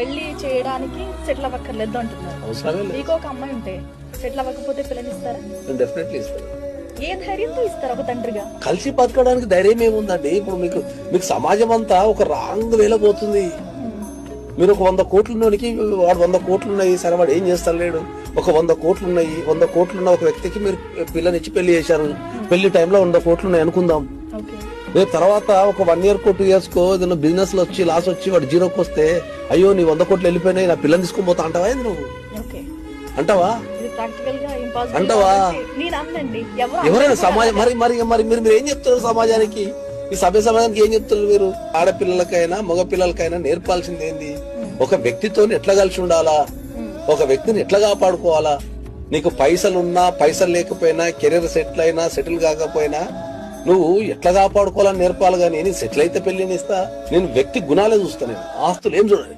పెళ్లి చేయడానికి సెటిల్ అవ్వక్కర్లేదు అంటున్నారు. అవసరమే లేదు. మీకు ఒక అమ్మాయి ఉంటే సెటిల్ అవ్వకపోతే పిల్లనిస్తారా? డెఫినెట్లీ ఇస్తాను. ఏ ధైర్యంతో ఇస్తారు ఒక తండ్రిగా? కలిసి బతకడానికి ధైర్యం ఏముందండి? ఇప్పుడు మీకు సమాజం అంతా ఒక రాంగ్ వేలో పోతుంది. మీరు ఒక 100 కోట్లున్నోనికి వాడు 100 కోట్లు ఉన్నాయి, సరే వాడు ఏం చేస్తలేడు. ఒక 100 కోట్లు ఉన్నాయి, 100 కోట్లున్న ఒక వ్యక్తికి మీరు పిల్లనిచ్చి పెళ్లి చేశారు. పెళ్లి టైంలో 100 కోట్లు ఉన్నాయి అనుకుందాం. రేపు తర్వాత ఒక 1 year 2 years కో ఏదైనా బిజినెస్ లో వచ్చి లాస్ వచ్చి వాడు జీరోకి వస్తే, అయ్యో నీ 100 కోట్లు వెళ్ళిపోయినాయి, నా పిల్లని తీసుకుని పోతా అంటావా? ఏంది నువ్వు అంటావా? అంటావా? ఎవరైనా సమాజం మరి మరి మరి మీరు ఏం చెప్తారు సమాజానికి? ఈ సమాజానికి ఏం చెప్తున్నారు మీరు? ఆడపిల్లలకైనా మగ పిల్లలకైనా నేర్పాల్సింది ఏంది? ఒక వ్యక్తితో ఎట్లా కలిసి ఉండాలా, ఒక వ్యక్తిని ఎట్లా కాపాడుకోవాలా. నీకు పైసలున్నా పైసలు లేకపోయినా, కెరీర్ సెటిల్ అయినా సెటిల్ కాకపోయినా నువ్వు ఎట్లా కాపాడుకోవాలని నేర్పాలి. కానీ నేను సెటిల్ అయితే పెళ్లినిస్తా, నేను వ్యక్తి గుణాలే చూస్తా, నేను ఆస్తులు ఏం చూడాలి.